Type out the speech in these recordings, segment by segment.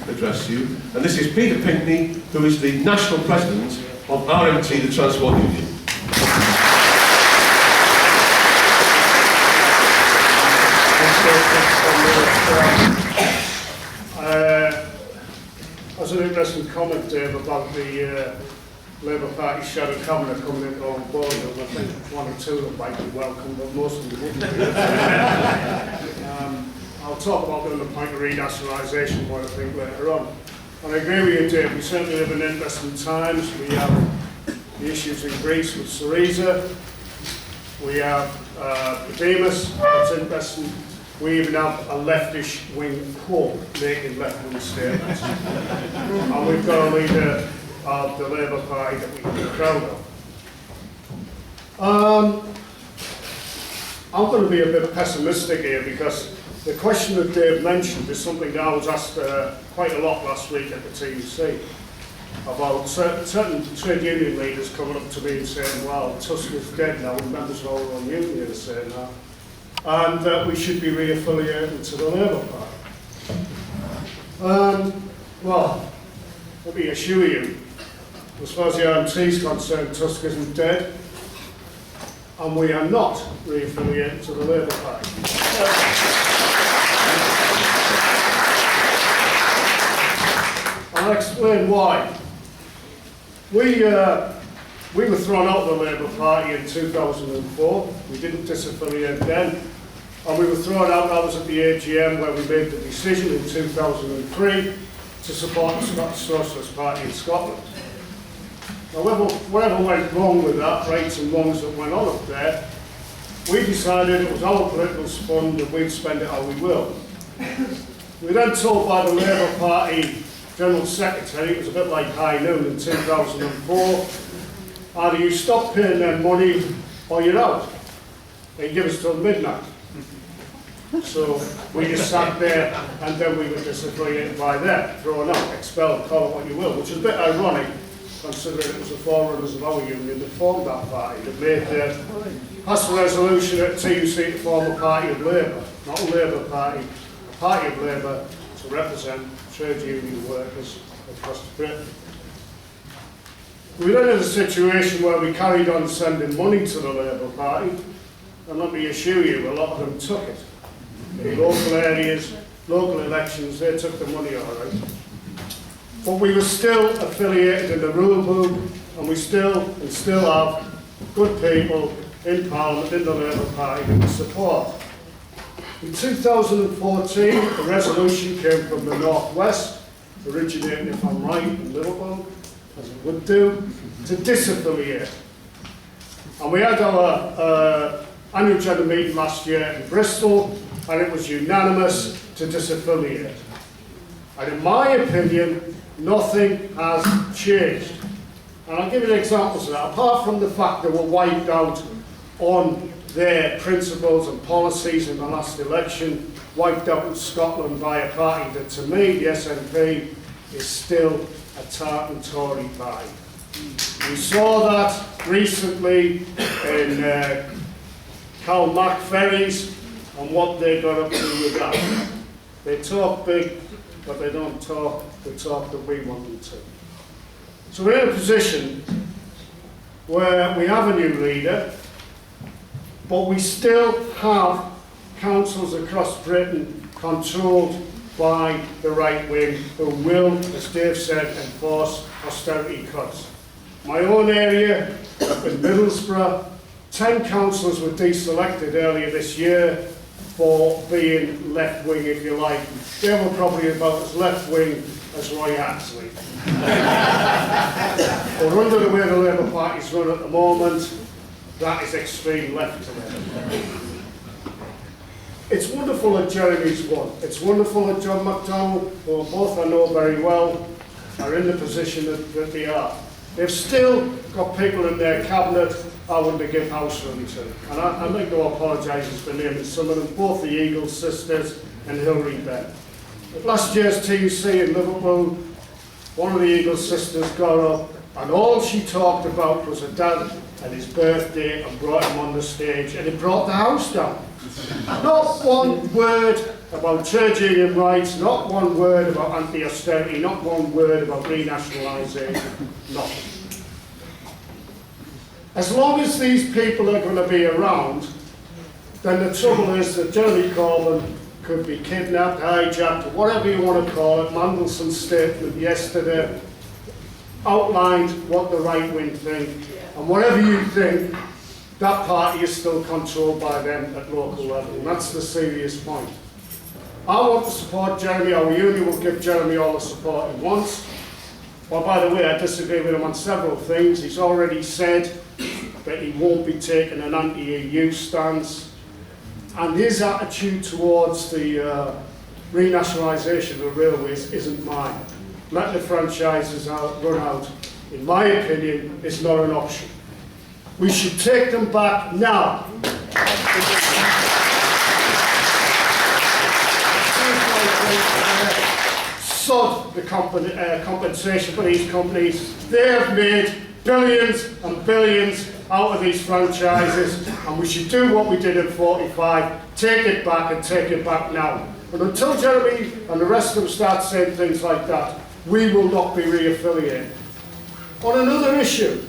address you. And this is Peter Pinkney, who is the National President of RMT, the Transport Union. As an interesting comment, Dave, about the Labour Party shadow cabinet coming in on board, and I think one or two of them might be welcome, but most of them wouldn't be. I'll talk about the point of renationalisation more, I think, later on. And I agree with you, Dave, we certainly live in interesting times. We have the issues in Greece with Syriza. We have Podemos, that's interesting. We even have a leftish wing Pope making left-wing statements. And we've got a leader of the Labour Party that we can be proud of. I'm going to be a bit pessimistic here, because the question that Dave mentioned is something that I was asked quite a lot last week at the TUSC, about certain trade union leaders coming up to me and saying, well, TUSC is dead now, and members of our own union are saying that, and that we should be reaffiliated to the Labour Party. Well, let me assure you, as far as the RMT is concerned, TUSC isn't dead, and we are not reaffiliated to the Labour Party. I'll explain why. We were thrown out of the Labour Party in 2004. We didn't disaffiliate then. And we were thrown out, I was at the AGM where we made the decision in 2003 to support the Scottish Socialist Party in Scotland. Now, whatever went wrong with that, rights and wrongs that went on up there, we decided it was our political fund and we'd spend it how we will. We were then told by the Labour Party General Secretary, it was a bit like high noon in 2004, either you stop paying them money or you're out. They give us till midnight. So we just sat there, and then we were disaffiliated by them, thrown out, expelled, call it what you will, which is a bit ironic, considering it was the forerunners of our union that formed that party, that made passed a resolution at TUC to form a party of Labour, not a Labour Party, a party of Labour to represent trade union workers across Britain. We then had a situation where we carried on sending money to the Labour Party, and let me assure you, a lot of them took it. In local areas, local elections, they took the money all right. But we were still affiliated in the rule book, and we still have good people in Parliament, in the Labour Party that we support. In 2014, a resolution came from the North West, originating, if I'm right, in Liverpool, as it would do, to disaffiliate. And we had our annual general meeting last year in Bristol, and it was unanimous to disaffiliate. And in my opinion, nothing has changed. And I'll give you examples of that. Apart from the fact that we're wiped out on their principles and policies in the last election, wiped out in Scotland by a party that, to me, the SNP, is still a tartan Tory party. We saw that recently in Karl Mack ferries and what they got up to with that. They talk big, but they don't talk the talk that we want them to. So we're in a position where we have a new leader, but we still have councils across Britain controlled by the right wing who will, as Dave said, enforce austerity cuts. My own area, up in Middlesbrough, 10 councillors were deselected earlier this year for being left-wing, if you like. They were probably about as left-wing as Roy Hatsley. But under the way the Labour Party's run at the moment, that is extreme left to them. It's wonderful that Jeremy's won. It's wonderful that John McDonnell, who both I know very well, are in the position that they are. They've still got people in their cabinet I want to give house room to. And I'd like to apologise for naming some of them, both the Eagles sisters and Hilary Benn. At last year's TUC in Liverpool, one of the Eagles sisters got up and all she talked about was her dad and his birthday and brought him on the stage, and it brought the house down. Not one word about trade union rights, not one word about anti-austerity, not one word about renationalisation, nothing. As long as these people are going to be around, then the trouble is that Jeremy Corbyn could be kidnapped, hijacked, whatever you want to call it. Mandelson's statement yesterday outlined what the right wing think, and whatever you think, that party is still controlled by them at local level, and that's the serious point. I want to support Jeremy. Our union will give Jeremy all the support he wants. Well, by the way, I disagree with him on several things. He's already said that he won't be taking an anti-EU stance, and his attitude towards the renationalisation of the railways isn't mine. Let the franchises run out, in my opinion, is not an option. We should take them back now. Sod the compensation for these companies. They have made billions and billions out of these franchises, and we should do what we did in 45, take it back and take it back now. But until Jeremy and the rest of them start saying things like that, we will not be re-affiliated. On another issue,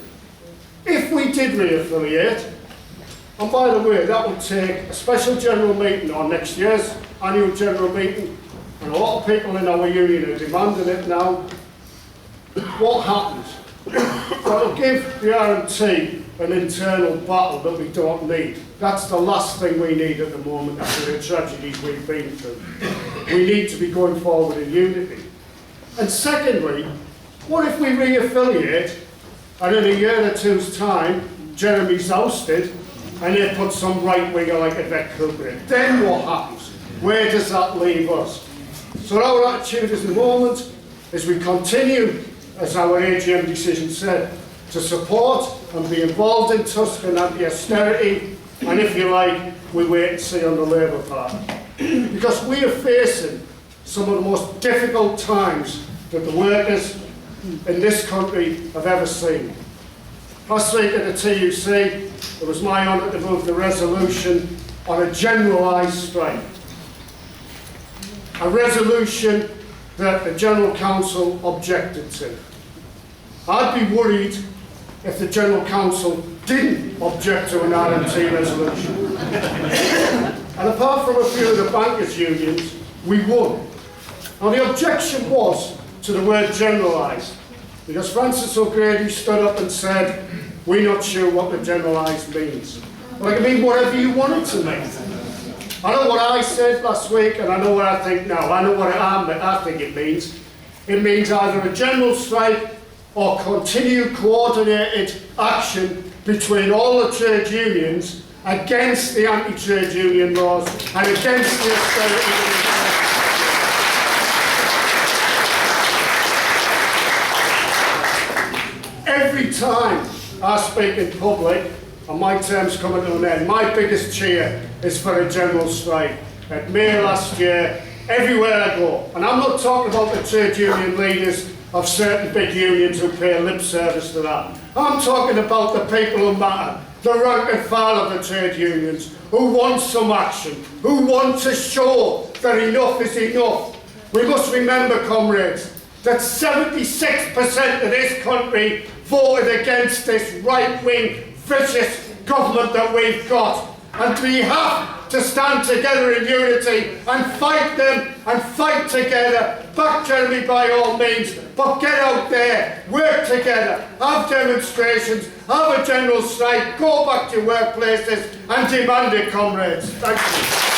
if we did re-affiliate, and by the way, that would take a special general meeting on next year's annual general meeting, and a lot of people in our union are demanding it now, what happens? That'll give the RMT an internal battle that we don't need. That's the last thing we need at the moment after the tragedies we've been through. We need to be going forward in unity. And secondly, what if we re-affiliate and in a year or two's time, Jeremy's ousted and they put some right-winger like Yvette Cooper in? Then what happens? Where does that leave us? So our attitude at the moment is we continue, as our AGM decision said, to support and be involved in TUSC and anti-austerity, and if you like, we wait and see on the Labour Party. Because we are facing some of the most difficult times that the workers in this country have ever seen. Last week at the TUC, it was my honour to move the resolution on a generalised strike. A resolution that the General Council objected to. I'd be worried if the General Council didn't object to an RMT resolution. And apart from a few of the bankers' unions, we won. Now the objection was to the word generalised, because Francis O'Grady stood up and said, we're not sure what the generalised means. Well, it can mean whatever you want it to mean. I know what I said last week, and I know what I think now. I know what I think it means. It means either a general strike or continued coordinated action between all the trade unions against the anti-trade union laws and against the austerity. Every time I speak in public, and my term's coming to an end, my biggest cheer is for a general strike. At May last year, everywhere I go, and I'm not talking about the trade union leaders of certain big unions who pay lip service to that. I'm talking about the people who matter, the rank and file of the trade unions, who want some action, who want to show that enough is enough. We must remember, comrades, that 76% of this country voted against this right-wing, vicious government that we've got. And we have to stand together in unity and fight them and fight together. Back Jeremy by all means, but get out there, work together, have demonstrations, have a general strike, go back to your workplaces and demand it, comrades. Thank you.